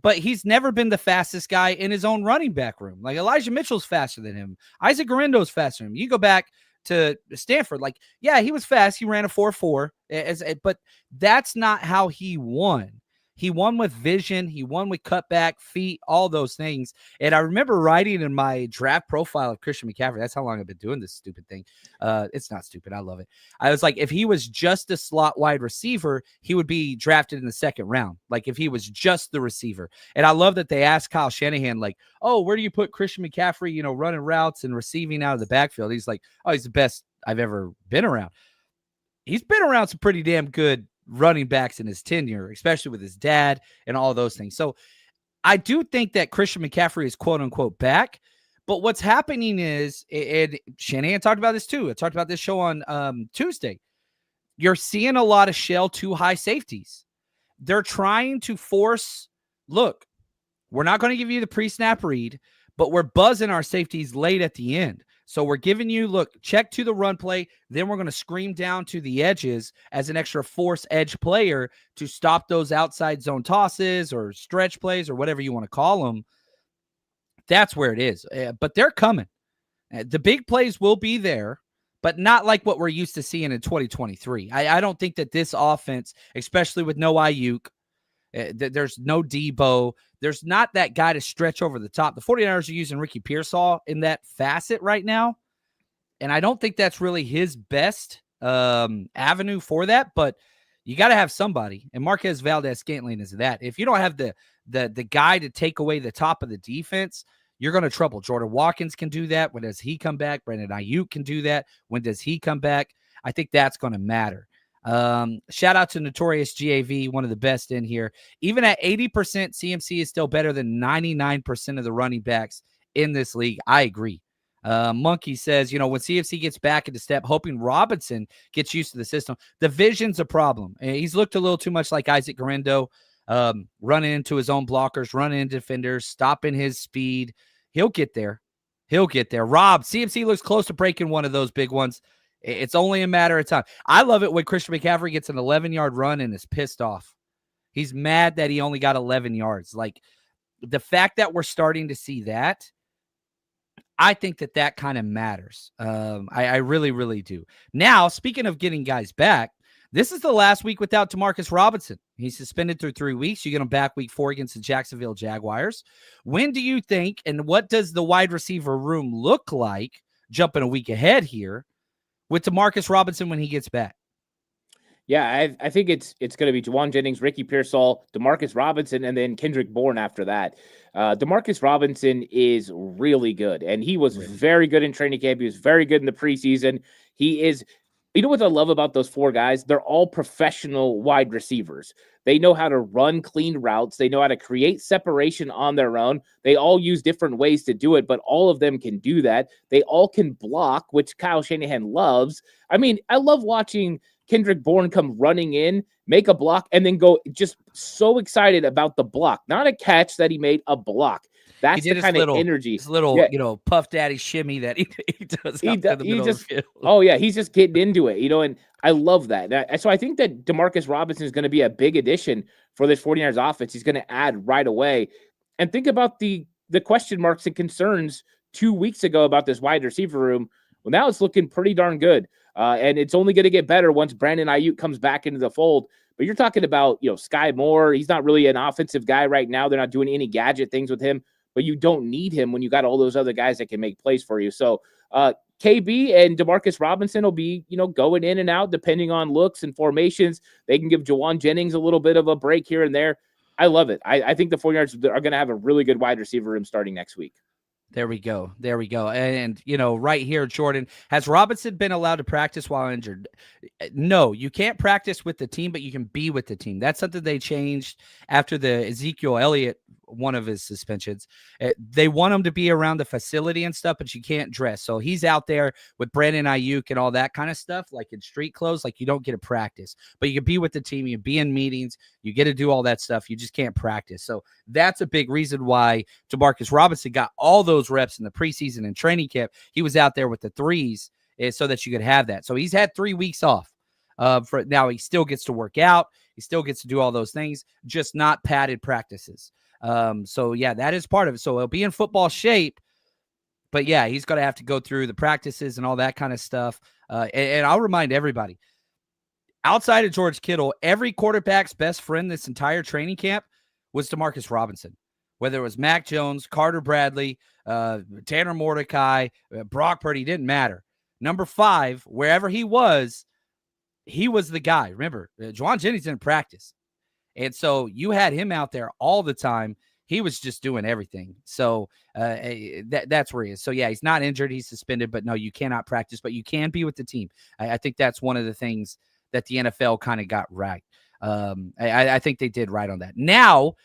but he's never been the fastest guy in his own running back room. Like Elijah Mitchell's faster than him. Isaac Guerendo's faster than him. You go back to Stanford, like, yeah, he was fast. He ran a 4.4, but that's not how he won. He won with vision. He won with cutback, feet, all those things. And I remember writing in my draft profile of Christian McCaffrey. That's how long I've been doing this stupid thing. It's not stupid. I love it. I was like, if he was just a slot wide receiver, he would be drafted in the second round. Like if he was just the receiver. And I love that they asked Kyle Shanahan, like, oh, where do you put Christian McCaffrey, running routes and receiving out of the backfield? He's like, oh, he's the best I've ever been around. He's been around some pretty damn good running backs in his tenure, especially with his dad and all those things. So I do think that Christian McCaffrey is quote unquote back, but what's happening is, and Shanahan talked about this too. I talked about this show on Tuesday. You're seeing a lot of shell too high safeties. They're trying to force, look, we're not going to give you the pre-snap read, but we're buzzing our safeties late at the end. So we're giving you, look, check to the run play. Then we're going to scream down to the edges as an extra force edge player to stop those outside zone tosses or stretch plays or whatever you want to call them. That's where it is. But they're coming. The big plays will be there, but not like what we're used to seeing in 2023. I don't think that this offense, especially with no Ayuk, there's no Debo. There's not that guy to stretch over the top. The 49ers are using Ricky Pearsall in that facet right now, and I don't think that's really his best avenue for that, but you got to have somebody, and Marquez Valdez-Scantling is that. If you don't have the guy to take away the top of the defense, you're going to trouble. Jordan Watkins can do that. When does he come back? Brandon Ayuk can do that. When does he come back? I think that's going to matter. Shout out to Notorious GAV, one of the best in here. Even at 80%, CMC is still better than 99% of the running backs in this league. I agree. Monkey says, when CMC gets back into step, hoping Robinson gets used to the system. The vision's a problem. He's looked a little too much like Isaac Guerendo, running into his own blockers, running into defenders, stopping his speed. He'll get there. Rob, CMC looks close to breaking one of those big ones. It's only a matter of time. I love it when Christian McCaffrey gets an 11-yard run and is pissed off. He's mad that he only got 11 yards. Like, the fact that we're starting to see that, I think that kind of matters. I really, really do. Now, speaking of getting guys back, this is the last week without Demarcus Robinson. He's suspended through 3 weeks. You get him back week 4 against the Jacksonville Jaguars. When do you think, and what does the wide receiver room look like, jumping a week ahead here, with Demarcus Robinson when he gets back? Yeah, I think it's going to be Juwan Jennings, Ricky Pearsall, Demarcus Robinson, and then Kendrick Bourne after that. Demarcus Robinson is really good, and he was very good in training camp. He was very good in the preseason. He is, you know what I love about those 4 guys? They're all professional wide receivers. They know how to run clean routes. They know how to create separation on their own. They all use different ways to do it, but all of them can do that. They all can block, which Kyle Shanahan loves. I mean, I love watching Kendrick Bourne come running in, make a block, and then go just so excited about the block. Not a catch that he made, a block. That's the kind of energy. His little Puff Daddy shimmy that he does. He just, oh yeah, he's just getting into it, and I love that. So I think that Demarcus Robinson is going to be a big addition for this 49ers offense. He's going to add right away. And think about the question marks and concerns 2 weeks ago about this wide receiver room. Well, now it's looking pretty darn good. And it's only going to get better once Brandon Ayuk comes back into the fold. But you're talking about, Sky Moore. He's not really an offensive guy right now. They're not doing any gadget things with him. But you don't need him when you got all those other guys that can make plays for you. So KB and Demarcus Robinson will be, going in and out depending on looks and formations. They can give Jawan Jennings a little bit of a break here and there. I love it. I think the 49ers are going to have a really good wide receiver room starting next week. There we go. And, right here, Jordan, has Robinson been allowed to practice while injured? No, you can't practice with the team, but you can be with the team. That's something they changed after the Ezekiel Elliott, one of his suspensions. They want him to be around the facility and stuff, but you can't dress. So he's out there with Brandon Ayuk and all that kind of stuff, like in street clothes, like you don't get to practice. But you can be with the team, you can be in meetings, you get to do all that stuff. You just can't practice. So that's a big reason why Demarcus Robinson got all those reps in the preseason and training camp. He was out there with the threes so that you could have that. So he's had 3 weeks off. For now, he still gets to work out. He still gets to do all those things, just not padded practices. So yeah, that is part of it. So he'll be in football shape, but yeah, he's going to have to go through the practices and all that kind of stuff. And I'll remind everybody, outside of George Kittle, every quarterback's best friend this entire training camp was Demarcus Robinson. Whether it was Mac Jones, Carter Bradley, Tanner Mordecai, Brock Purdy, didn't matter. Number 5, wherever he was the guy. Remember, Jawan Jennings didn't practice. And so you had him out there all the time. He was just doing everything. So that's where he is. So, yeah, he's not injured. He's suspended. But, no, you cannot practice. But you can be with the team. I think that's one of the things that the NFL kind of got right. I think they did right on that. Now,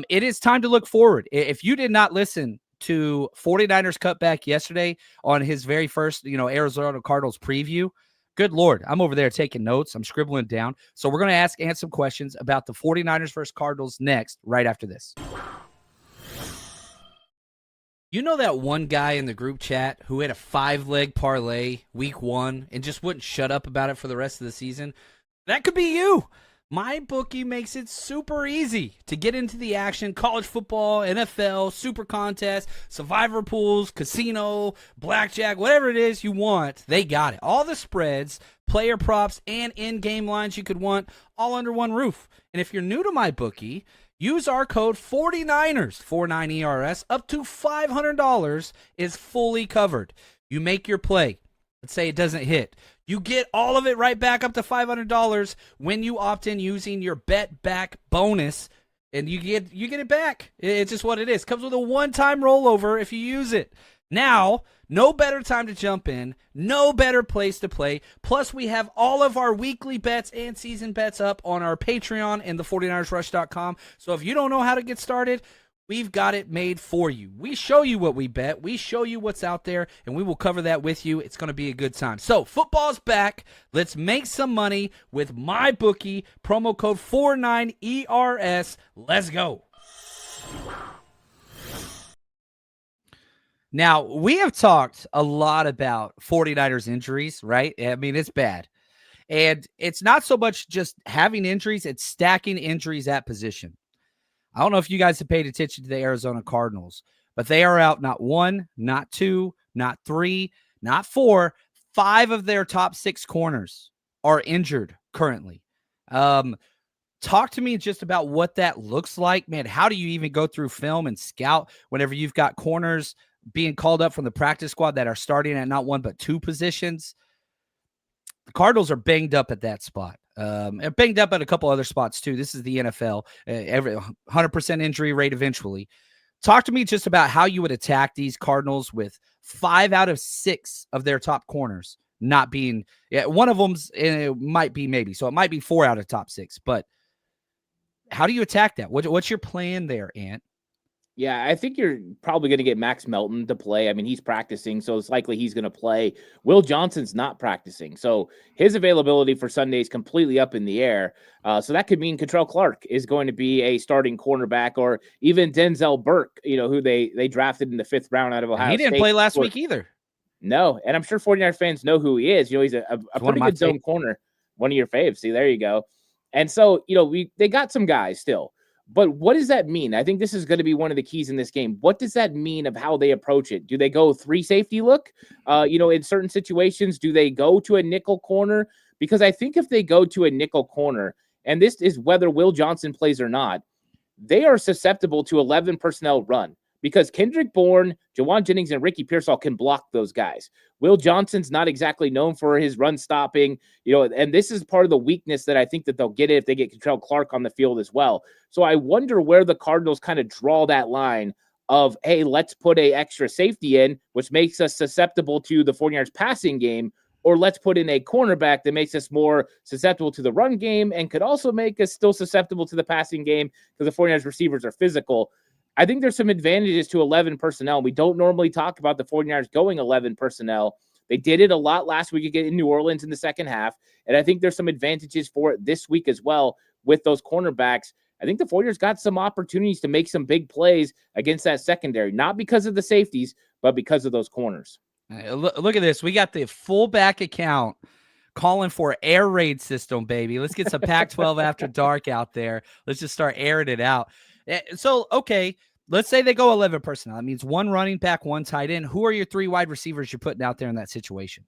it is time to look forward. If you did not listen to 49ers Cutback yesterday on his very first, Arizona Cardinals preview, good Lord, I'm over there taking notes. I'm scribbling down. So we're going to answer some questions about the 49ers versus Cardinals next, right after this. You know that one guy in the group chat who had a 5-leg parlay week 1 and just wouldn't shut up about it for the rest of the season? That could be you. My bookie makes it super easy to get into the action. College football, NFL, super contest, survivor pools, casino, blackjack, whatever it is you want, they got it. All the spreads, player props, and in-game lines you could want all under one roof. And if you're new to my bookie, use our code 49ers, 49ERS, up to $500 is fully covered. You make your play. Let's say it doesn't hit. You get all of it right back up to $500 when you opt in using your bet back bonus, and you get it back. It's just what it is. Comes with a one-time rollover if you use it. Now, no better time to jump in, no better place to play. Plus, we have all of our weekly bets and season bets up on our Patreon and the 49ersrush.com. So if you don't know how to get started, we've got it made for you. We show you what we bet. We show you what's out there, and we will cover that with you. It's going to be a good time. So, football's back. Let's make some money with MyBookie. Promo code 49ERS. Let's go. Now, we have talked a lot about 49ers injuries, right? I mean, it's bad. And it's not so much just having injuries, it's stacking injuries at position. I don't know if you guys have paid attention to the Arizona Cardinals, but they are out not 1, not 2, not 3, not 4. 5 of their top 6 corners are injured currently. Talk to me just about what that looks like, man. How do you even go through film and scout whenever you've got corners being called up from the practice squad that are starting at not 1 but 2 positions? The Cardinals are banged up at that spot. And banged up at a couple other spots too. This is the NFL. Every 100% injury rate eventually. Talk to me just about how you would attack these Cardinals with 5 out of 6 of their top corners not being. Yeah, one of them's it might be maybe. So it might be 4 out of top 6. But how do you attack that? What's your plan there, Ant? Yeah, I think you're probably going to get Max Melton to play. I mean, he's practicing, so it's likely he's going to play. Will Johnson's not practicing, so his availability for Sunday is completely up in the air. So that could mean Contrell Clark is going to be a starting cornerback, or even Denzel Burke, who they drafted in the 5th round out of Ohio State. He didn't play last week either. No, and I'm sure 49ers fans know who he is. He's a pretty good zone corner, one of your faves. See, there you go. And so, they got some guys still. But what does that mean? I think this is going to be one of the keys in this game. What does that mean of how they approach it? Do they go 3 safety look? In certain situations, do they go to a nickel corner? Because I think if they go to a nickel corner, and this is whether Will Johnson plays or not, they are susceptible to 11 personnel run. because Kendrick Bourne, Jawan Jennings, and Ricky Pearsall can block those guys. Will Johnson's not exactly known for his run stopping, and this is part of the weakness that I think that they'll get if they get Contrell Clark on the field as well. So I wonder where the Cardinals kind of draw that line of, hey, let's put a extra safety in, which makes us susceptible to the 49ers passing game, or let's put in a cornerback that makes us more susceptible to the run game and could also make us still susceptible to the passing game because the 49ers receivers are physical. I think there's some advantages to 11 personnel. We don't normally talk about the 49ers going 11 personnel. They did it a lot last week again in New Orleans in the second half, and I think there's some advantages for it this week as well with those cornerbacks. I think the 49ers got some opportunities to make some big plays against that secondary, not because of the safeties, but because of those corners. Look at this. We got the fullback account calling for air raid system, baby. Let's get some Pac-12 after dark out there. Let's just start airing it out. So, okay, let's say they go 11 personnel. That means one running back, one tight end. Who are your 3 wide receivers you're putting out there in that situation?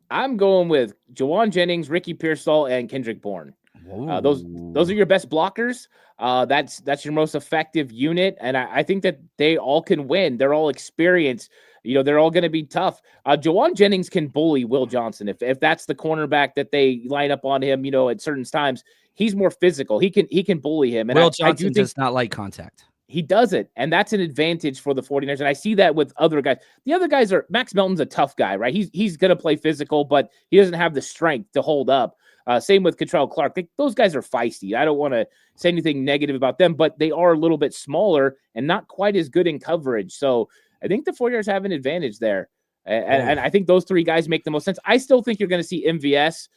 I'm going with Jawan Jennings, Ricky Pearsall, and Kendrick Bourne. Those are your best blockers. That's your most effective unit, and I think that they all can win. They're all experienced. They're all going to be tough. Jawan Jennings can bully Will Johnson if that's the cornerback that they line up on him. At certain times, he's more physical. He can bully him. And Will Johnson does not like contact. He doesn't, and that's an advantage for the 49ers. And I see that with other guys. The other guys are Max Melton's a tough guy, right? He's going to play physical, but he doesn't have the strength to hold up. Same with Contrell Clark. Those guys are feisty. I don't want to say anything negative about them, but they are a little bit smaller and not quite as good in coverage. So I think the 49ers have an advantage there. And I think those 3 guys make the most sense. I still think you're going to see MVS.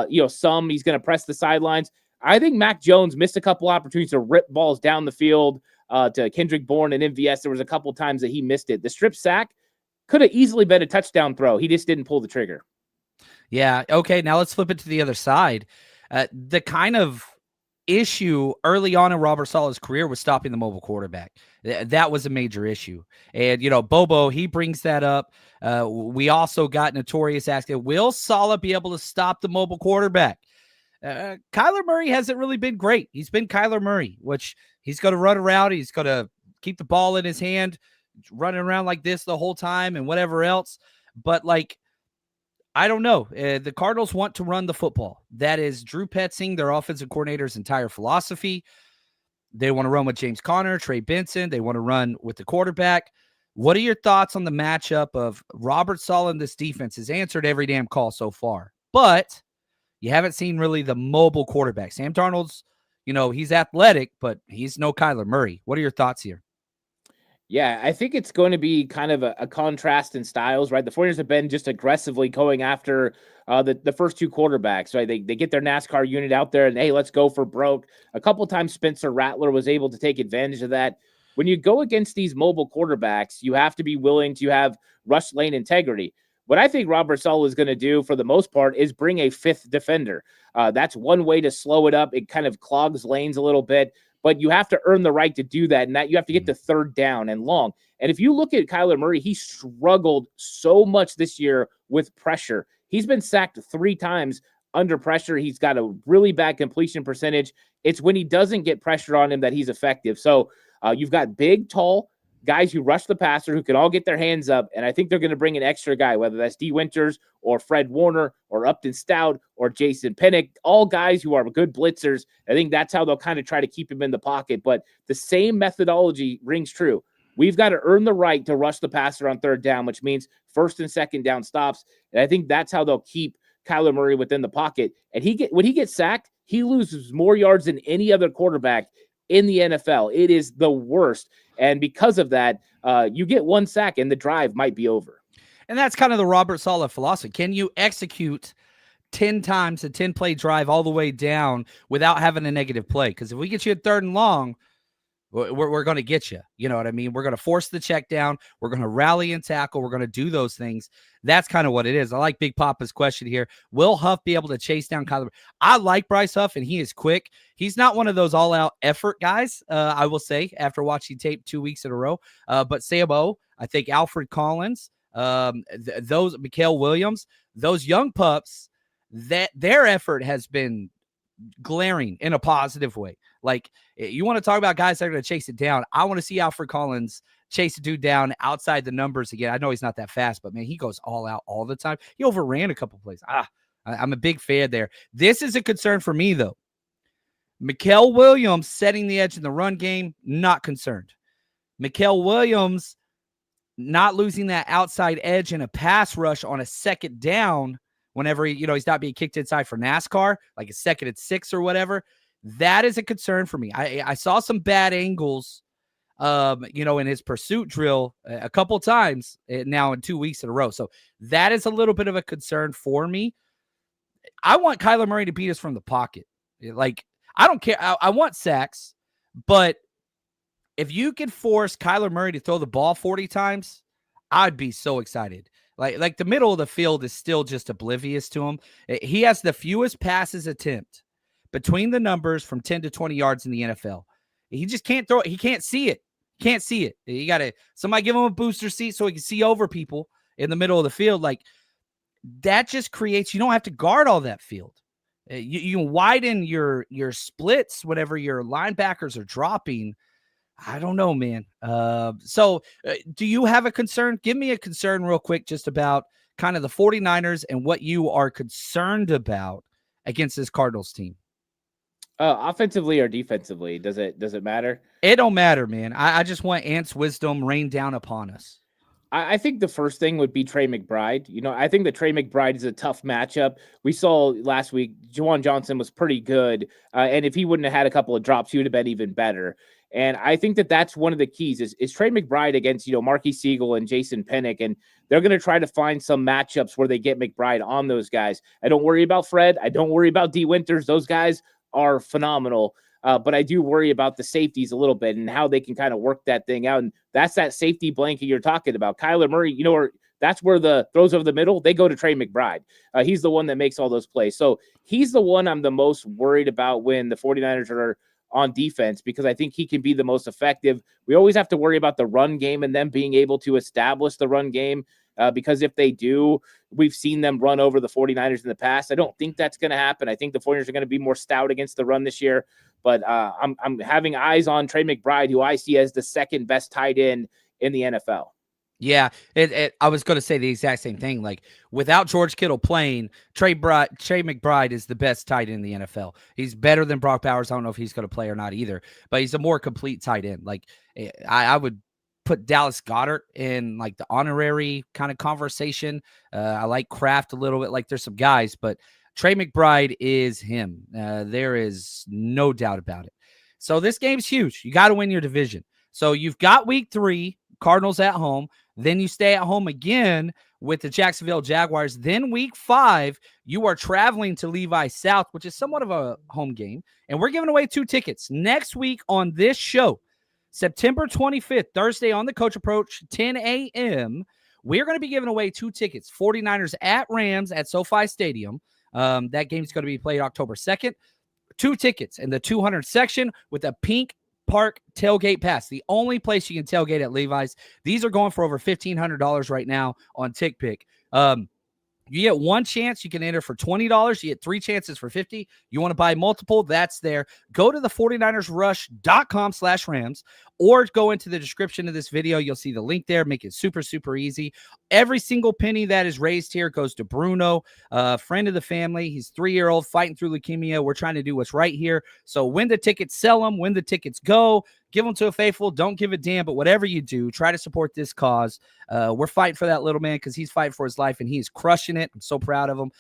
He's going to press the sidelines. I think Mac Jones missed a couple opportunities to rip balls down the field to Kendrick Bourne and MVS. There was a couple times that he missed it. The strip sack could have easily been a touchdown throw. He just didn't pull the trigger. Yeah. Okay. Now let's flip it to the other side. The kind of issue early on in Robert Saleh's career was stopping the mobile quarterback. That was a major issue. And, Bobo, he brings that up. We also got Notorious asking, will Saleh be able to stop the mobile quarterback? Kyler Murray hasn't really been great. He's been Kyler Murray, which he's going to run around. He's going to keep the ball in his hand, running around like this the whole time and whatever else. But, I don't know. The Cardinals want to run the football. That is Drew Petzing, their offensive coordinator's entire philosophy. They want to run with James Conner, Trey Benson. They want to run with the quarterback. What are your thoughts on the matchup of Robert Saleh and this defense? Has answered every damn call so far, but you haven't seen really the mobile quarterback. Sam Darnold's, he's athletic, but he's no Kyler Murray. What are your thoughts here? Yeah, I think it's going to be kind of a contrast in styles, right? The 49ers have been just aggressively going after the first 2 quarterbacks, right? They get their NASCAR unit out there and, hey, let's go for broke. A couple times Spencer Rattler was able to take advantage of that. When you go against these mobile quarterbacks, you have to be willing to have rush lane integrity. What I think Robert Saleh is going to do for the most part is bring a 5th defender. That's one way to slow it up. It kind of clogs lanes a little bit. But you have to earn the right to do that, and that you have to get to 3rd down and long. And if you look at Kyler Murray, he struggled so much this year with pressure. He's been sacked 3 times under pressure. He's got a really bad completion percentage. It's when he doesn't get pressure on him that he's effective. So you've got big, tall guys who rush the passer who can all get their hands up, and I think they're going to bring an extra guy, whether that's D. Winters or Fred Warner or Upton Stout or Jason Pennick, all guys who are good blitzers. I think that's how they'll kind of try to keep him in the pocket, but the same methodology rings true. We've got to earn the right to rush the passer on 3rd down, which means 1st and 2nd down stops, and I think that's how they'll keep Kyler Murray within the pocket. And when he gets sacked, he loses more yards than any other quarterback in the NFL. It is the worst. And because of that, you get 1 sack and the drive might be over. And that's kind of the Robert Saleh philosophy. Can you execute 10 times a 10-play drive all the way down without having a negative play? Because if we get you a 3rd and long, we're going to get you. You know what I mean? We're going to force the check down. We're going to rally and tackle. We're going to do those things. That's kind of what it is. I like Big Papa's question here. Will Huff be able to chase down Kyler? I like Bryce Huff, and he is quick. He's not one of those all-out effort guys, I will say, after watching tape 2 weeks in a row. But Sam O, I think Alfred Collins, those Mikael Williams, those young pups, that their effort has been glaring in a positive way. Like, you want to talk about guys that are going to chase it down. I want to see Alfred Collins chase a dude down outside the numbers again. I know he's not that fast, but man, he goes all out all the time. He overran a couple plays. I'm a big fan there. This is a concern for me, though. Mikael Williams setting the edge in the run game, not concerned. Mikael Williams not losing that outside edge in a pass rush on a second down whenever he's not being kicked inside for NASCAR, like a 2nd and 6 or whatever. That is a concern for me. I saw some bad angles, in his pursuit drill a couple times now in 2 weeks in a row. So that is a little bit of a concern for me. I want Kyler Murray to beat us from the pocket. Like, I don't care. I want sacks, but if you could force Kyler Murray to throw the ball 40 times, I'd be so excited. Like the middle of the field is still just oblivious to him. He has the fewest passes attempt between the numbers from 10 to 20 yards in the NFL. He just can't throw it. He can't see it. Can't see it. You got to somebody give him a booster seat so he can see over people in the middle of the field. Like, that just creates, you don't have to guard all that field. You widen your splits whenever your linebackers are dropping. I don't know, man. So do you have a concern? Give me a concern real quick just about kind of the 49ers and what you are concerned about against this Cardinals team. Offensively or defensively? Does it matter? It don't matter, man. I just want Ant's wisdom rain down upon us. I think the first thing would be Trey McBride. I think that Trey McBride is a tough matchup. We saw last week, Juwan Johnson was pretty good. And if he wouldn't have had a couple of drops, he would have been even better. And I think that that's one of the keys is Trey McBride against, Marquis Siegel and Jason Pennick. And they're going to try to find some matchups where they get McBride on those guys. I don't worry about Fred. I don't worry about D. Winters. Those guys are phenomenal. But I do worry about the safeties a little bit and how they can kind of work that thing out. And that's that safety blanket you're talking about. Kyler Murray, that's where the throws over the middle, they go to Trey McBride. He's the one that makes all those plays. So he's the one I'm the most worried about when the 49ers are on defense, because I think he can be the most effective. We always have to worry about the run game and them being able to establish the run game. Because if they do, we've seen them run over the 49ers in the past. I don't think that's going to happen. I think the 49ers are going to be more stout against the run this year. But I'm having eyes on Trey McBride, who I see as the second best tight end in the NFL. Yeah, I was going to say the exact same thing. Like, without George Kittle playing, Trey McBride is the best tight end in the NFL. He's better than Brock Bowers. I don't know if he's going to play or not either, but he's a more complete tight end. Like, I would put Dallas Goedert in like the honorary kind of conversation. I like Kraft a little bit. Like, there's some guys, but Trey McBride is him. There is no doubt about it. So this game's huge. You got to win your division. So you've got week 3, Cardinals at home. Then you stay at home again with the Jacksonville Jaguars. Then week 5, you are traveling to Levi South, which is somewhat of a home game. And we're giving away 2 tickets next week on this show. September 25th, Thursday on the Coach Approach, 10 a.m., we're going to be giving away 2 tickets, 49ers at Rams at SoFi Stadium. That game is going to be played October 2nd. 2 tickets in the 200 section with a pink park tailgate pass. The only place you can tailgate at Levi's. These are going for over $1,500 right now on TickPick. You get 1 chance. You can enter for $20. You get 3 chances for $50. You want to buy multiple? That's there. Go to the 49ersrush.com/Rams or go into the description of this video. You'll see the link there. Make it super, super easy. Every single penny that is raised here goes to Bruno, a friend of the family. He's 3-year-old fighting through leukemia. We're trying to do what's right here. So win the tickets, sell them. When the tickets go, give them to a faithful. Don't give a damn. But whatever you do, try to support this cause. We're fighting for that little man because he's fighting for his life, and he's crushing it. I'm so proud of him.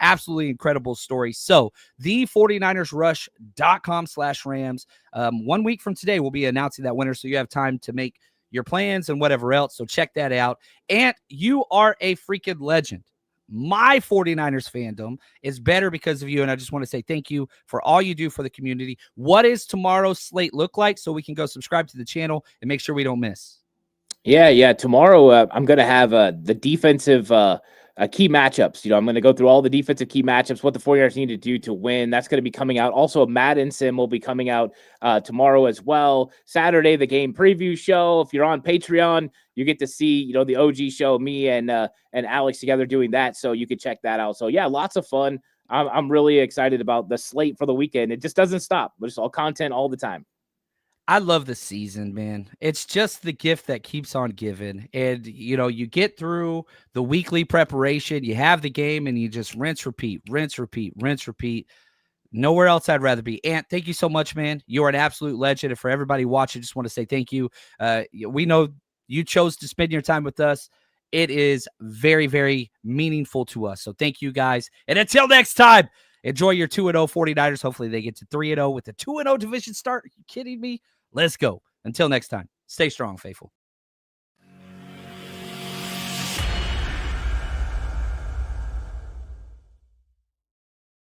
Absolutely incredible story. So the 49ersrush.com/Rams. 1 week from today, we'll be announcing that winner, so you have time to make your plans and whatever else. So check that out. And you are a freaking legend. My 49ers fandom is better because of you, and I just want to say thank you for all you do for the community. What is tomorrow's slate look like so we can go subscribe to the channel and make sure we don't miss? Yeah. Tomorrow, I'm going to have the defensive key matchups. I'm going to go through all the defensive key matchups, what the 49ers need to do to win. That's going to be coming out. Also, a Madden sim will be coming out tomorrow as well. Saturday, the game preview show. If you're on Patreon, you get to see, the OG show, me and Alex together doing that. So you can check that out. So yeah, lots of fun. I'm really excited about the slate for the weekend. It just doesn't stop. There's all content all the time. I love the season, man. It's just the gift that keeps on giving. And, you get through the weekly preparation, you have the game, and you just rinse, repeat, rinse, repeat, rinse, repeat. Nowhere else I'd rather be. Ant, thank you so much, man. You're an absolute legend. And for everybody watching, just want to say thank you. We know you chose to spend your time with us. It is very, very meaningful to us. So thank you, guys. And until next time, enjoy your 2-0 49ers. Hopefully they get to 3-0 with the 2-0 division start. Are you kidding me? Let's go. Until next time, stay strong, faithful.